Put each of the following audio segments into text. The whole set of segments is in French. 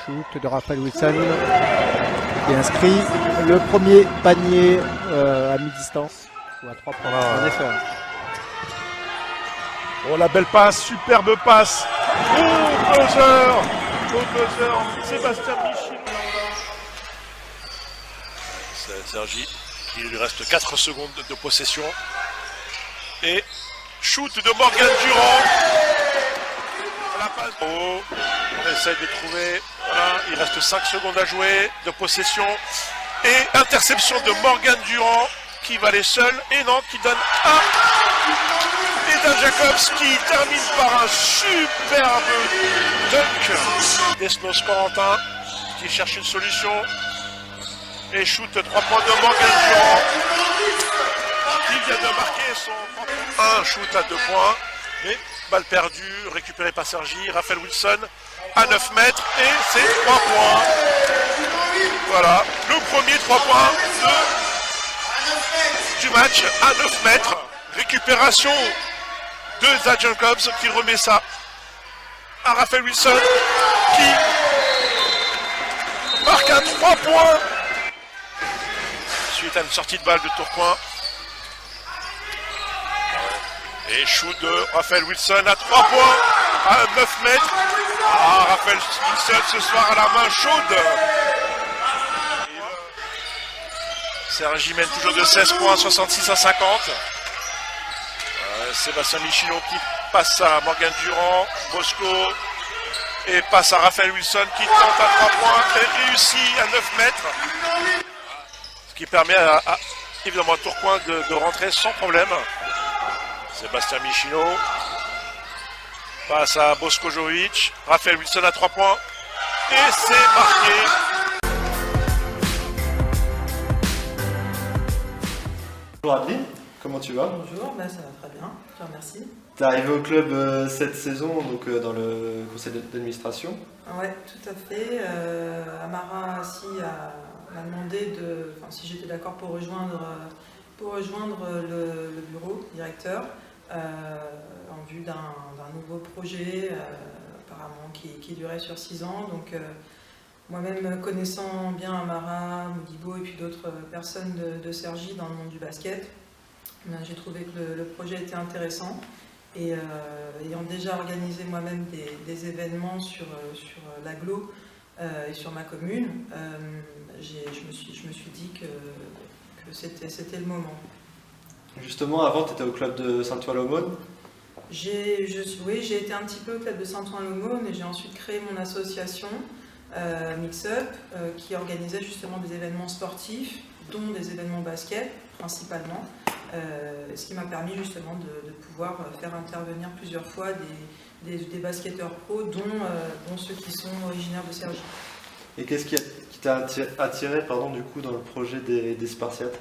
shoot de Raphaël Wilson qui est inscrit. Le premier panier à mi-distance ou à 3 points. En effet. Oh, la belle passe, superbe passe. Au buzzer, Sébastien Michel. C'est Sergi. Il lui reste 4 secondes de possession. Et shoot de Morgan Durand. La passe. Oh, on essaye de trouver. Voilà, il reste 5 secondes à jouer de possession. Et interception de Morgan Durand qui va aller seul. Et non, qui donne un. Et Dan Jacobs qui termine par un superbe dunk. Desnos Corentin qui cherche une solution. Et shoot 3 points de Morgan Durand qui vient de marquer son un shoot à 2 points. Mais balle perdue, récupérée par Sergi. Raphaël Wilson à 9 mètres et c'est 3 points. Voilà, le premier 3 points du match à 9 mètres. Récupération de Dan Jacobs qui remet ça à Raphaël Wilson qui marque un 3 points suite à une sortie de balle de Tourcoing. Et shoot de Raphaël Wilson à 3 points à 9 mètres. Ah, Raphaël Wilson ce soir à la main chaude. Sergi mène toujours de 16 points, 66 à 50. Sébastien Michelot qui passe à Morgan Durand, Bosco, et passe à Raphaël Wilson qui tente à 3 points et réussit à 9 mètres. Ce qui permet évidemment à Tourcoing de rentrer sans problème. Sébastien Michelot passe à Bosco Jovic, Raphaël Wilson à 3 points et c'est marqué. Bonjour Adeline, comment tu vas? Bonjour, ça va très bien, je te remercie. Tu es arrivé au club cette saison, donc dans le conseil d'administration. Oui, tout à fait. Amara m'a demandé si j'étais d'accord pour rejoindre le bureau directeur en vue d'un nouveau projet apparemment qui durait sur 6 ans. Donc moi-même connaissant bien Amara, Modibo et puis d'autres personnes de Sergi dans le monde du basket, j'ai trouvé que le projet était intéressant. Et ayant déjà organisé moi-même des événements sur l'agglo et sur ma commune, je me suis dit que c'était le moment. Justement, avant, tu étais au club de Saint-Ouen-l'Aumône. Oui, j'ai été un petit peu au club de Saint-Ouen-l'Aumône et j'ai ensuite créé mon association Mix Up qui organisait justement des événements sportifs, dont des événements basket principalement. Ce qui m'a permis justement de pouvoir faire intervenir plusieurs fois des basketteurs pros, dont ceux qui sont originaires de Sergi. Et qu'est-ce qui t'a attiré du coup, dans le projet des Spartiates?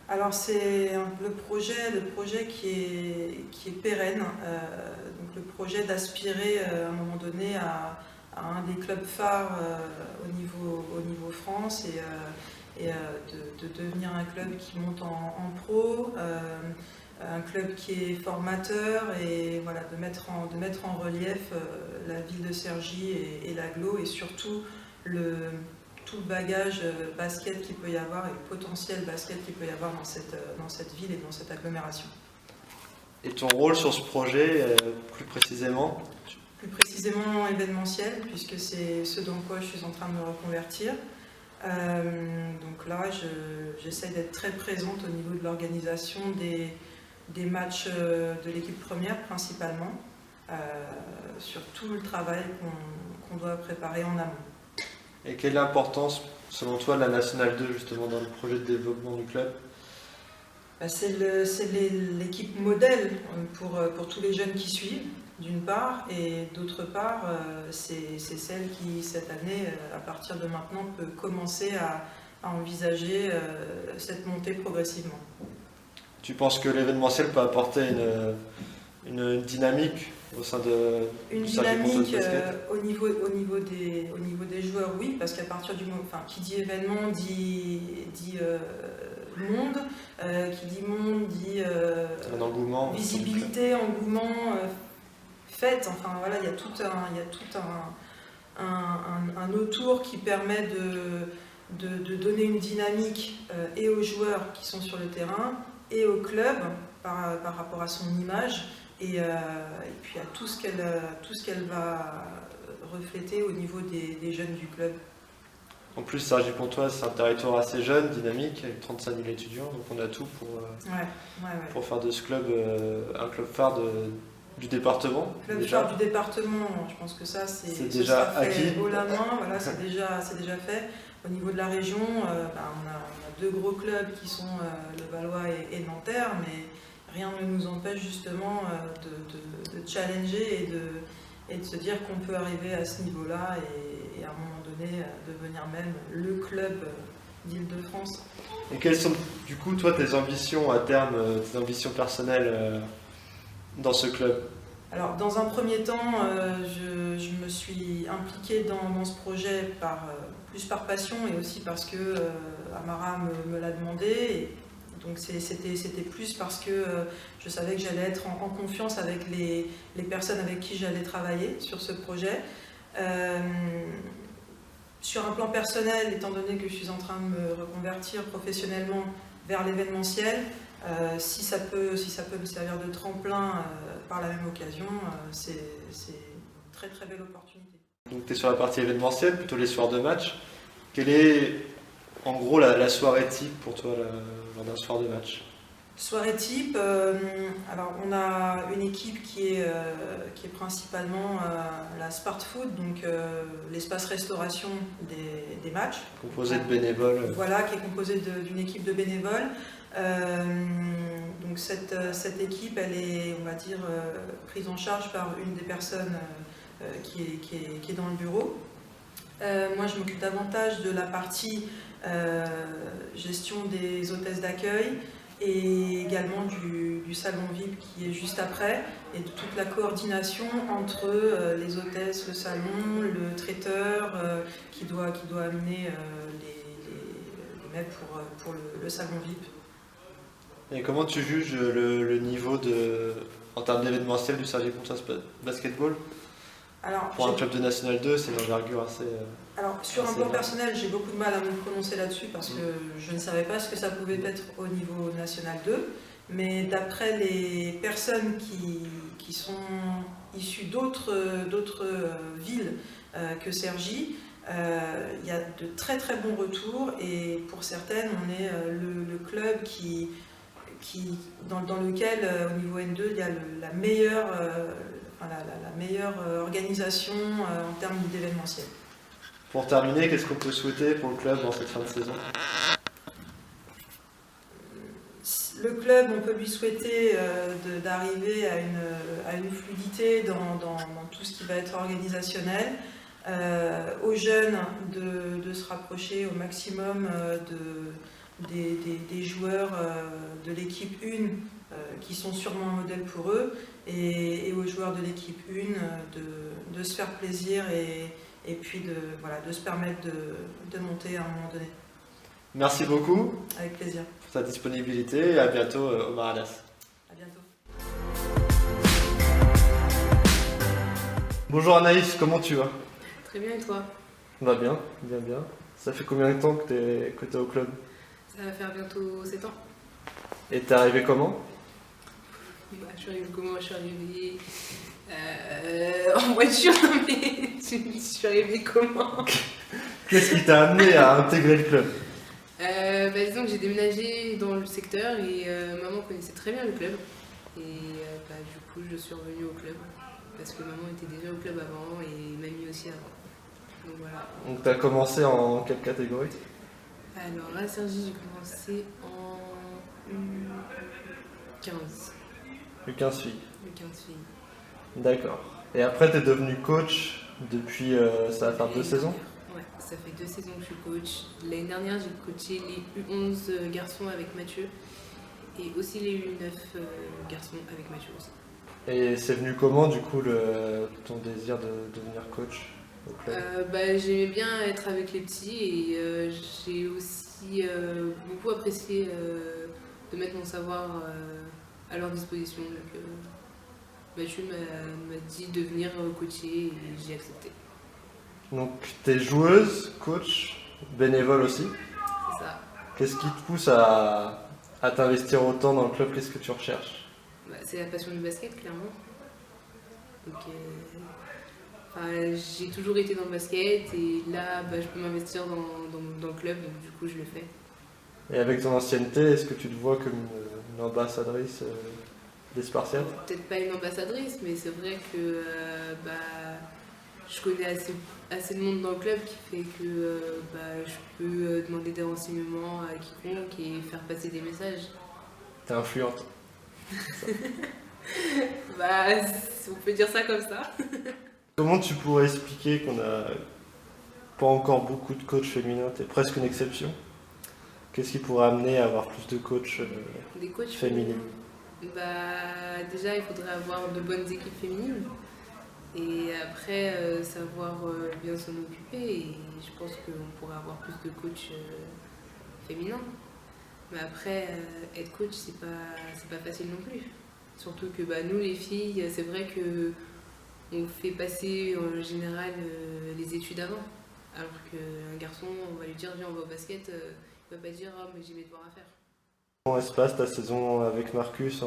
Alors c'est le projet qui est pérenne, donc le projet d'aspirer à un moment donné à un des clubs phares au niveau France et de devenir un club qui monte en pro, un club qui est formateur et voilà, de mettre en relief la ville de Sergi et l'agglo et surtout tout le bagage basket qu'il peut y avoir et le potentiel basket qu'il peut y avoir dans cette ville et dans cette agglomération. Et ton rôle sur ce projet, plus précisément? Plus précisément événementiel, puisque c'est ce dans quoi je suis en train de me reconvertir. Donc là, j'essaie d'être très présente au niveau de l'organisation des matchs de l'équipe première principalement, sur tout le travail qu'on doit préparer en amont. Et quelle est l'importance, selon toi, de la Nationale 2 justement dans le projet de développement du club? C'est l'équipe modèle pour tous les jeunes qui suivent, d'une part, et d'autre part, c'est celle qui, cette année, à partir de maintenant, peut commencer à envisager cette montée progressivement. Tu penses que l'événementiel peut apporter une dynamique au sein de une dynamique au niveau des joueurs, oui, parce qu'à partir du moment, qui dit événement dit monde, qui dit monde dit un engouement, visibilité, engouement, fête. Enfin voilà, il y a tout un un autour qui permet de donner une dynamique et aux joueurs qui sont sur le terrain et au club par rapport à son image et puis à tout ce qu'elle va refléter au niveau des jeunes du club. En plus, Cergy-Pontoise, c'est un territoire assez jeune, dynamique, avec 35 000 étudiants, donc on a tout pour faire de ce club un club phare du département. Club phare du département, je pense que ça, c'est déjà acquis. Haut la main, voilà, c'est déjà fait. Au niveau de la région, on a deux gros clubs qui sont le Valois et Nanterre, mais rien ne nous empêche justement de challenger et de se dire qu'on peut arriver à ce niveau-là et à un moment donné devenir même le club d'Île-de-France. Et quelles sont du coup toi tes ambitions à terme, tes ambitions personnelles dans ce club? Alors dans un premier temps, je me suis impliquée dans ce projet plus par passion et aussi parce que Amara me l'a demandé. Et donc c'était plus parce que je savais que j'allais être en confiance avec les personnes avec qui j'allais travailler sur ce projet. Sur un plan personnel, étant donné que je suis en train de me reconvertir professionnellement vers l'événementiel, si ça peut me servir de tremplin par la même occasion, c'est une très très belle opportunité. Donc tu es sur la partie événementielle, plutôt les soirs de match. Quelle est en gros la soirée type pour toi lors d'un soir de match? Soirée type, alors on a une équipe qui est principalement la Spart Food, donc l'espace restauration des matchs. Composée de bénévoles. Voilà, qui est composée d'une équipe de bénévoles. Donc cette équipe, elle est, on va dire, prise en charge par une des personnes qui est dans le bureau. Moi, je m'occupe davantage de la partie gestion des hôtesses d'accueil, et également du salon VIP qui est juste après, et de toute la coordination entre les hôtesses, le salon, le traiteur qui doit amener les mets pour le salon VIP. Et comment tu juges le niveau en termes d'événementiel du Cergy-Pontoise Basketball? Alors, pour un club de National 2, c'est une envergure assez... Alors, sur un plan personnel, j'ai beaucoup de mal à me prononcer là-dessus parce que je ne savais pas ce que ça pouvait être au niveau National 2. Mais d'après les personnes qui sont issues d'autres villes que Cergy, il y a de très très bons retours et pour certaines, on est le club dans lequel, au niveau N2, il y a la meilleure organisation en termes d'événementiel. Pour terminer, qu'est-ce qu'on peut souhaiter pour le club dans cette fin de saison? Le club, on peut lui souhaiter d'arriver à une fluidité dans tout ce qui va être organisationnel, aux jeunes de se rapprocher au maximum des joueurs de l'équipe 1 qui sont sûrement un modèle pour eux, et aux joueurs de l'équipe 1 de se faire plaisir et puis de se permettre de monter à un moment donné. Merci beaucoup. Avec plaisir. Pour ta disponibilité et à bientôt Omar Adas. À bientôt. Bonjour Anaïs, comment tu vas? Très bien, et toi? Va bien, bien, bien. Ça fait combien de temps que t'es au club? Ça va faire bientôt 7 ans. Et t'es arrivé comment? Je suis arrivée comment? Je suis arrivée en voiture, mais je suis arrivée comment? Qu'est-ce qui t'a amené à intégrer le club? Disons que j'ai déménagé dans le secteur et maman connaissait très bien le club. Et du coup, je suis revenue au club parce que maman était déjà au club avant et mamie aussi avant. Donc voilà. Donc t'as commencé en quelle catégorie? Alors à Cergy, j'ai commencé en 15. Le 15 filles. Le 15 filles. D'accord. Et après t'es devenu coach depuis, ça va faire 2 saisons? Ouais, ça fait 2 saisons que je suis coach. L'année dernière, j'ai coaché les U11 garçons avec Mathieu et aussi les U9 garçons avec Mathieu aussi. Et c'est venu comment du coup ton désir de devenir coach au club? J'aimais bien être avec les petits et j'ai aussi beaucoup apprécié de mettre mon savoir à leur disposition. Donc, Mathieu m'a dit de venir coacher et j'ai accepté. Donc tu es joueuse, coach, bénévole aussi. C'est ça. Qu'est-ce qui te pousse à t'investir autant dans le club? Qu'est-ce que tu recherches? Bah, c'est la passion du basket, clairement. Donc, j'ai toujours été dans le basket et là, je peux m'investir dans le club, donc du coup, je le fais. Et avec ton ancienneté, est-ce que tu te vois comme une ambassadrice des Spartiates? Peut-être pas une ambassadrice, mais c'est vrai que je connais assez de monde dans le club qui fait que je peux demander des renseignements à quiconque et faire passer des messages. T'es influente. On peut dire ça comme ça. Comment tu pourrais expliquer qu'on a pas encore beaucoup de coachs féminins? T'es presque une exception. Qu'est-ce qui pourrait amener à avoir plus de coachs, des coachs féminines? Déjà, il faudrait avoir de bonnes équipes féminines. Et après, savoir bien s'en occuper. Et je pense qu'on pourrait avoir plus de coachs féminins. Mais après, être coach, c'est pas facile non plus. Surtout que nous, les filles, c'est vrai que on fait passer en général les études avant. Alors qu'un garçon, on va lui dire viens, on va au basket, il va pas dire oh, mais j'ai mes devoirs à faire. Comment se passe ta saison avec Marcus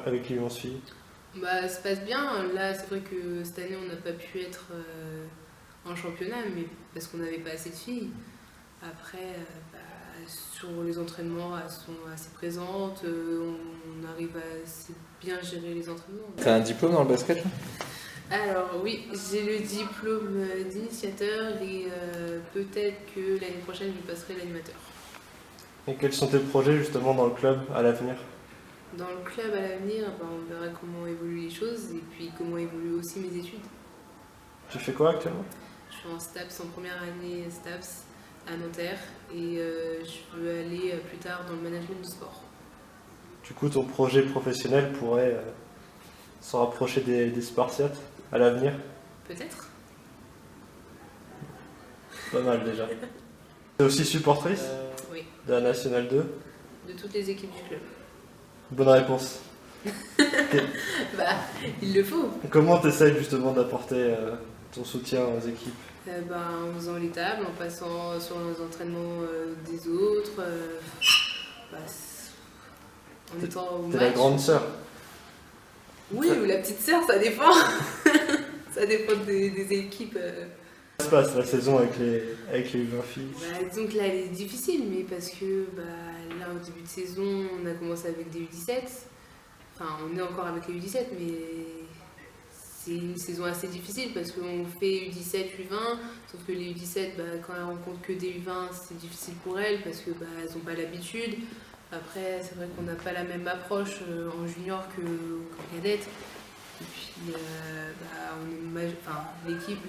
avec l'Union Filles? Ça se passe bien. Là, c'est vrai que cette année, on n'a pas pu être en championnat, mais parce qu'on n'avait pas assez de filles. Après, sur les entraînements, elles sont assez présentes. On arrive à assez bien gérer les entraînements. T'as un diplôme dans le basket là? Alors oui, j'ai le diplôme d'initiateur et peut-être que l'année prochaine, je passerai l'animateur. Et quels sont tes projets justement dans le club à l'avenir? Dans le club à l'avenir, on verra comment évoluent les choses et puis comment évoluent aussi mes études. Tu fais quoi actuellement? Je suis en STAPS, en première année STAPS à Nanterre et je veux aller plus tard dans le management du sport. Du coup, ton projet professionnel pourrait se rapprocher des Spartiates à l'avenir? Peut-être. Pas mal déjà. Tu es aussi supportrice Oui, de la Nationale 2? de toutes les équipes du club. Bonne réponse. Il le faut. Comment tu essaies justement d'apporter ton soutien aux équipes? En faisant les tables, en passant sur les entraînements des autres, en étant au match. T'es la grande sœur. Oui, ou la petite sœur, ça dépend. Ça dépend des équipes. Comment se passe la saison avec les 20 filles? Disons que là, elle est difficile, mais parce que là, au début de saison, on a commencé avec des U17. Enfin, on est encore avec les U17, mais c'est une saison assez difficile parce qu'on fait U17, U20, sauf que les U17, quand elles rencontrent que des U20, c'est difficile pour elles parce que elles n'ont pas l'habitude. Après, c'est vrai qu'on n'a pas la même approche en junior qu'en cadette. Et puis,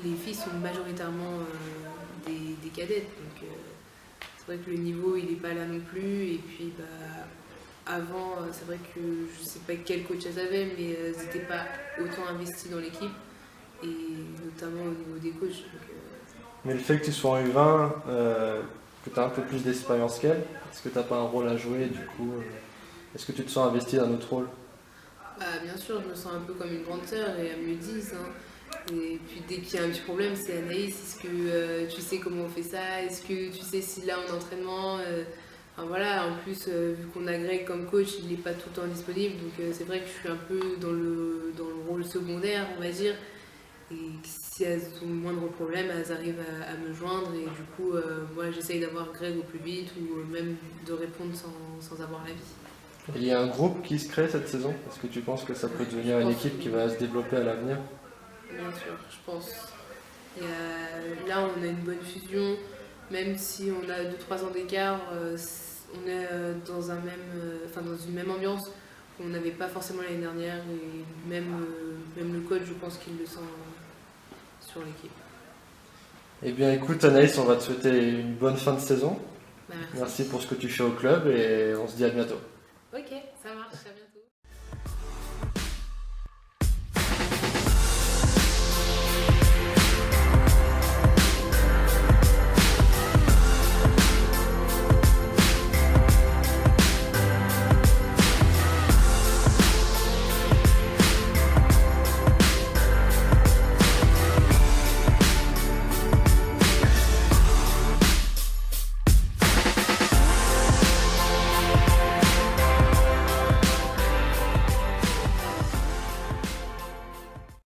les filles sont majoritairement des cadettes. Donc, c'est vrai que le niveau, il n'est pas là non plus. Et puis, avant, c'est vrai que je ne sais pas quel coach elles avaient, mais elles n'étaient pas autant investies dans l'équipe. Et notamment au niveau des coachs. Donc, Mais le fait que tu sois en U20, que tu as un peu plus d'expérience qu'elle, est-ce que tu n'as pas un rôle à jouer du coup est-ce que tu te sens investi dans un autre rôle? Bien sûr, je me sens un peu comme une grande sœur et elles me le disent. Et puis dès qu'il y a un petit problème, c'est Anaïs, est-ce que tu sais comment on fait ça? Est-ce que tu sais si là en entraînement en plus, vu qu'on a Greg comme coach, il n'est pas tout le temps disponible. Donc c'est vrai que je suis un peu dans le rôle secondaire, on va dire. Et si elles ont le moindre problème, elles arrivent à me joindre. Et du coup, moi j'essaye d'avoir Greg au plus vite ou même de répondre sans avoir l'avis. Il y a un groupe qui se crée cette saison? Est-ce que tu penses que ça peut devenir une équipe qui va se développer à l'avenir? Bien sûr, je pense. Là, on a une bonne fusion. Même si on a 2-3 ans d'écart, on est dans une même ambiance qu'on n'avait pas forcément l'année dernière. Et même le coach, je pense qu'il le sent sur l'équipe. Eh bien écoute Anaïs, on va te souhaiter une bonne fin de saison. Merci. Merci pour ce que tu fais au club et on se dit à bientôt. Ok, ça marche. À bientôt.